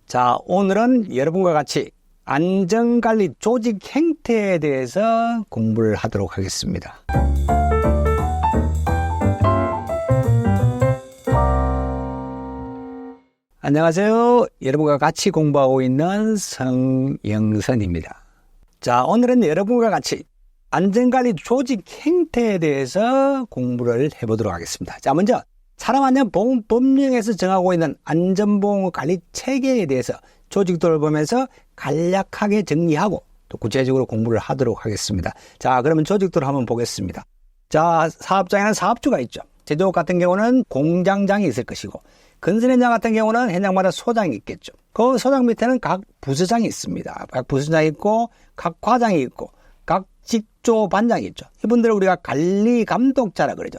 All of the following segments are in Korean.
자, 오늘은 여러분과 같이 안전관리 조직 행태에 대해서 공부를 하도록 하겠습니다. 안녕하세요. 여러분과 같이 공부하고 있는 성영선입니다. 자, 오늘은 여러분과 같이 안전관리 조직 행태에 대해서 공부를 해보도록 하겠습니다. 자, 먼저 산업안전보건법령에서 정하고 있는 안전보건관리 체계에 대해서 조직도를 보면서 간략하게 정리하고 또 구체적으로 공부를 하도록 하겠습니다. 자, 그러면 조직도를 한번 보겠습니다. 자, 사업장에는 사업주가 있죠. 제조업 같은 경우는 공장장이 있을 것이고, 건설 현장 같은 경우는 현장마다 소장이 있겠죠. 그 소장 밑에는 각 부서장이 있습니다. 각 부서장이 있고, 각 과장이 있고, 각 직조 반장이 있죠. 이분들을 우리가 관리 감독자라 그러죠.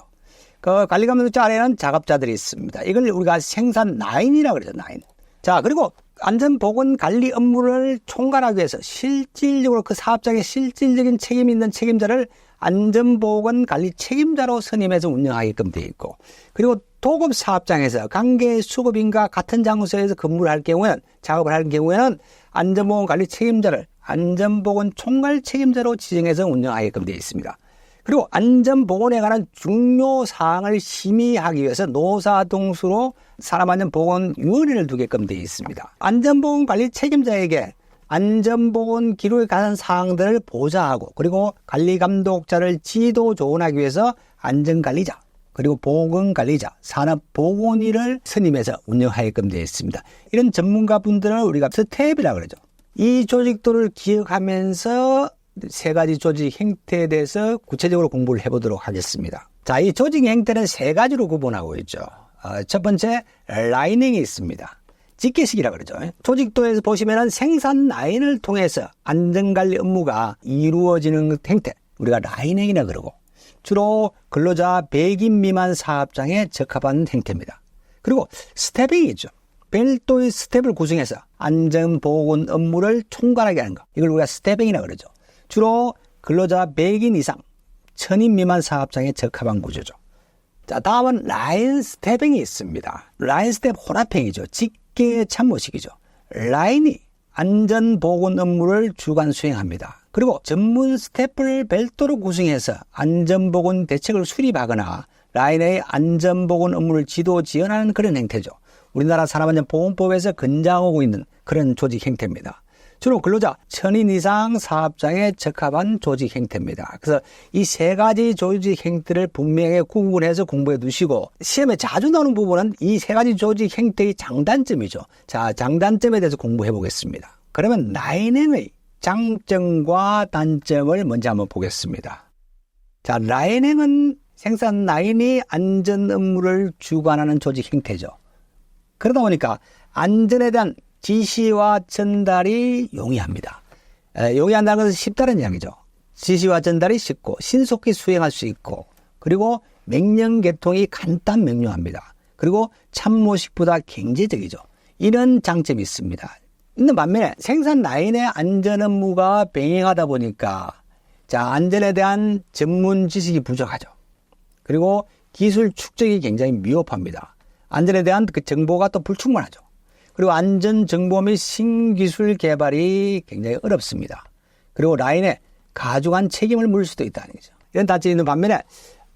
그 관리 감독자 아래에는 작업자들이 있습니다. 이걸 우리가 생산 라인이라고 그러죠. 라인. 자, 그리고 안전보건 관리 업무를 총괄하기 위해서 실질적으로 그 사업장에 실질적인 책임이 있는 책임자를 안전보건 관리 책임자로 선임해서 운영하게끔 되어 있고, 그리고 도급 사업장에서 관계 수급인과 같은 장소에서 근무를 할 경우에는, 작업을 할 경우에는 안전보건 관리 책임자를 안전보건 총괄 책임자로 지정해서 운영하게끔 되어 있습니다. 그리고 안전보건에 관한 중요 사항을 심의하기 위해서 노사동수로 산업안전보건위원회를 두게끔 되어 있습니다. 안전보건관리 책임자에게 안전보건 기록에 관한 사항들을 보좌하고, 그리고 관리감독자를 지도 조언하기 위해서 안전관리자, 그리고 보건관리자, 산업보건위를 선임해서 운영하게끔 되어 있습니다. 이런 전문가분들을 우리가 스텝이라고 그러죠. 이 조직도를 기억하면서 세 가지 조직 행태에 대해서 구체적으로 공부를 해보도록 하겠습니다. 자, 이 조직 행태는 세 가지로 구분하고 있죠. 첫 번째, 라이닝이 있습니다. 직계식이라고 그러죠. 조직도에서 보시면은 생산 라인을 통해서 안전관리 업무가 이루어지는 행태, 우리가 라이닝이라 그러고, 주로 근로자 100인 미만 사업장에 적합한 행태입니다. 그리고 스태핑이 있죠. 별도의 스텝을 구성해서 안전보건 업무를 총괄하게 하는 것, 이걸 우리가 스태핑이라고 그러죠. 주로 근로자 100인 이상, 1000인 미만 사업장에 적합한 구조죠. 자, 다음은 라인 스태핑이 있습니다. 라인 스텝 혼합행위죠. 직계 참모식이죠. 라인이 안전보건 업무를 주관 수행합니다. 그리고 전문 스태프를 별도로 구성해서 안전보건 대책을 수립하거나 라인의 안전보건 업무를 지도 지원하는 그런 행태죠. 우리나라 산업안전보건법에서 권장하고 있는 그런 조직 행태입니다. 주로 근로자 1000인 이상 사업장에 적합한 조직 행태입니다. 그래서 이 세 가지 조직 행태를 분명히 구분해서 공부해 두시고, 시험에 자주 나오는 부분은 이 세 가지 조직 행태의 장단점이죠. 자, 장단점에 대해서 공부해 보겠습니다. 그러면 라인행의 장점과 단점을 먼저 한번 보겠습니다. 자, 라인행은 생산 라인이 안전 업무를 주관하는 조직 행태죠. 그러다 보니까 안전에 대한 지시와 전달이 용이합니다. 용이한다는 것은 쉽다는 이야기죠. 지시와 전달이 쉽고 신속히 수행할 수 있고, 그리고 명령 개통이 간단 명료합니다. 그리고 참모식보다 경제적이죠. 이런 장점이 있습니다. 있는 반면에 생산 라인의 안전 업무가 병행하다 보니까, 자, 안전에 대한 전문 지식이 부족하죠. 그리고 기술 축적이 굉장히 미흡합니다. 안전에 대한 그 정보가 또 불충분하죠. 그리고 안전정보 및 신기술 개발이 굉장히 어렵습니다. 그리고 라인에 가중한 책임을 물을 수도 있다는 거죠. 이런 단점이 있는 반면에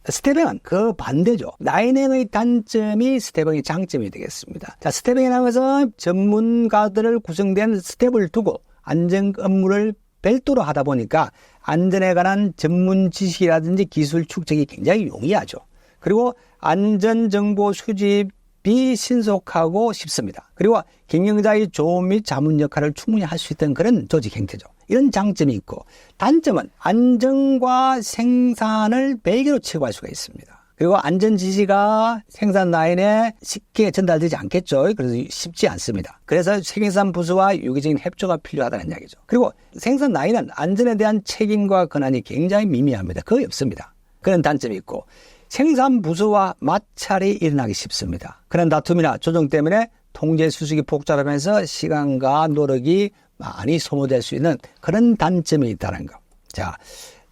스태핑은 그 반대죠. 라인행의 단점이 스태핑의 장점이 되겠습니다. 자, 스태핑이라는 것은 전문가들을 구성된 스텝을 두고 안전 업무를 별도로 하다 보니까 안전에 관한 전문 지식이라든지 기술 축적이 굉장히 용이하죠. 그리고 안전정보 수집이 신속하고 쉽습니다. 그리고 경영자의 조언 및 자문 역할을 충분히 할 수 있던 그런 조직 행태죠. 이런 장점이 있고, 단점은 안전과 생산을 별개로 체계할 수가 있습니다. 그리고 안전 지시가 생산 라인에 쉽게 전달되지 않겠죠. 그래서 쉽지 않습니다. 그래서 생산 부서와 유기적인 협조가 필요하다는 이야기죠. 그리고 생산 라인은 안전에 대한 책임과 권한이 굉장히 미미합니다. 거의 없습니다. 그런 단점이 있고, 생산 부서와 마찰이 일어나기 쉽습니다. 그런 다툼이나 조정 때문에 통제 수식이 복잡하면서 시간과 노력이 많이 소모될 수 있는 그런 단점이 있다는 것. 자,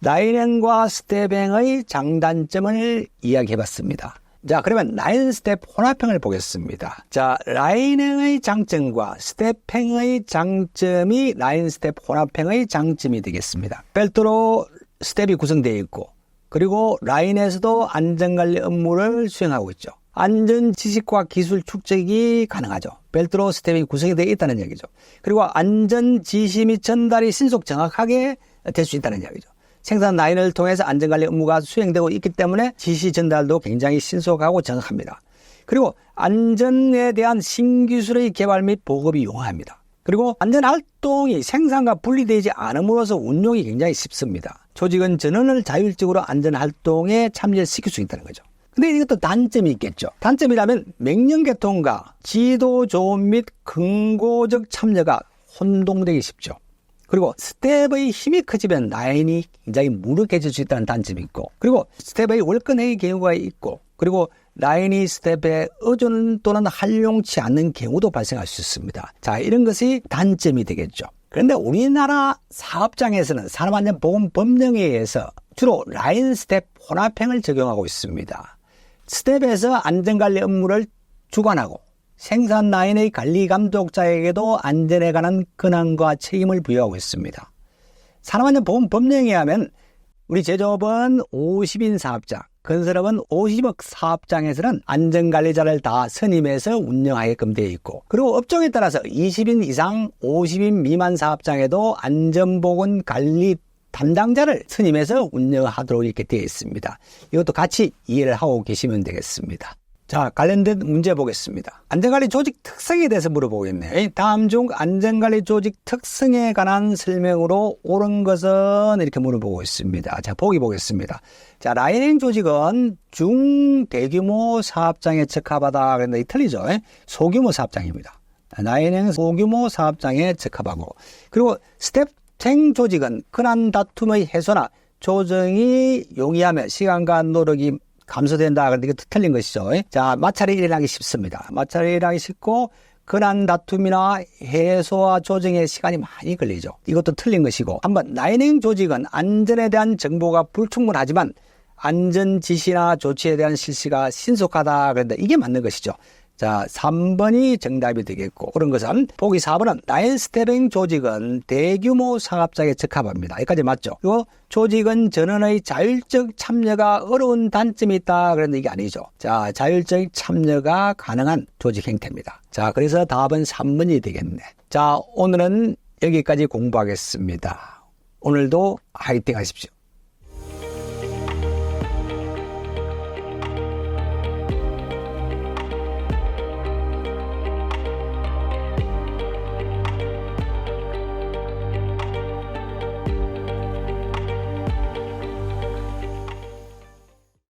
라인행과 스텝행의 장단점을 이야기해봤습니다. 자, 그러면 라인 스텝 혼합형을 보겠습니다. 자, 라인행의 장점과 스텝행의 장점이 라인 스텝 혼합형의 장점이 되겠습니다. 별도로 스텝이 구성되어 있고, 그리고 라인에서도 안전관리 업무를 수행하고 있죠. 안전 지식과 기술 축적이 가능하죠. 별도로 스텝이 구성이 되어 있다는 얘기죠. 그리고 안전 지시 및 전달이 신속 정확하게 될 수 있다는 이야기죠. 생산 라인을 통해서 안전관리 업무가 수행되고 있기 때문에 지시 전달도 굉장히 신속하고 정확합니다. 그리고 안전에 대한 신기술의 개발 및 보급이 용이합니다. 그리고 안전활동이 생산과 분리되지 않음으로써 운용이 굉장히 쉽습니다. 조직은 전원을 자율적으로 안전활동에 참여시킬 수 있다는 거죠. 근데 이것도 단점이 있겠죠. 단점이라면 명령계통과 지도 조언 및 근거적 참여가 혼동되기 쉽죠. 그리고 스텝의 힘이 커지면 라인이 굉장히 무력해질 수 있다는 단점이 있고, 그리고 스텝의 월권회의 경우가 있고, 그리고 라인이 스텝에 의존 또는 활용치 않는 경우도 발생할 수 있습니다. 자, 이런 것이 단점이 되겠죠. 그런데 우리나라 사업장에서는 산업안전보건법령에 의해서 주로 라인 스텝 혼합형을 적용하고 있습니다. 스텝에서 안전관리 업무를 주관하고 생산 라인의 관리 감독자에게도 안전에 관한 권한과 책임을 부여하고 있습니다. 산업안전보건법령에 의하면 우리 제조업은 50인 사업장, 건설업은 50억 사업장에서는 안전관리자를 다 선임해서 운영하게끔 되어 있고, 그리고 업종에 따라서 20인 이상 50인 미만 사업장에도 안전보건관리 담당자를 선임해서 운영하도록 이렇게 되어 있습니다. 이것도 같이 이해를 하고 계시면 되겠습니다. 자, 관련된 문제 보겠습니다. 안전관리 조직 특성에 대해서 물어보겠네요. 다음 중 안전관리 조직 특성에 관한 설명으로 옳은 것은 이렇게 물어보고 있습니다. 자, 보기 보겠습니다. 자, 라인행 조직은 중대규모 사업장에 적합하다. 그런데 틀리죠. 소규모 사업장입니다. 라인행은 소규모 사업장에 적합하고, 그리고 스텝행 조직은 흔한 다툼의 해소나 조정이 용이하며 시간과 노력이 감소된다. 그런데 이거 틀린 것이죠. 자, 마찰이 일어나기 쉽습니다. 마찰이 일어나기 쉽고, 근한 다툼이나 해소와 조정에 시간이 많이 걸리죠. 이것도 틀린 것이고, 한번 라인행 조직은 안전에 대한 정보가 불충분하지만 안전 지시나 조치에 대한 실시가 신속하다. 그런데 이게 맞는 것이죠. 자, 3번이 정답이 되겠고, 그런 것은 보기 4번은 라인 스텝행 조직은 대규모 사업장에 적합합니다. 여기까지 맞죠? 그리고 조직은 전원의 자율적 참여가 어려운 단점이 있다. 그런데 이게 아니죠. 자, 자율적 참여가 가능한 조직 형태입니다. 자, 그래서 답은 3번이 되겠네. 자, 오늘은 여기까지 공부하겠습니다. 오늘도 화이팅 하십시오.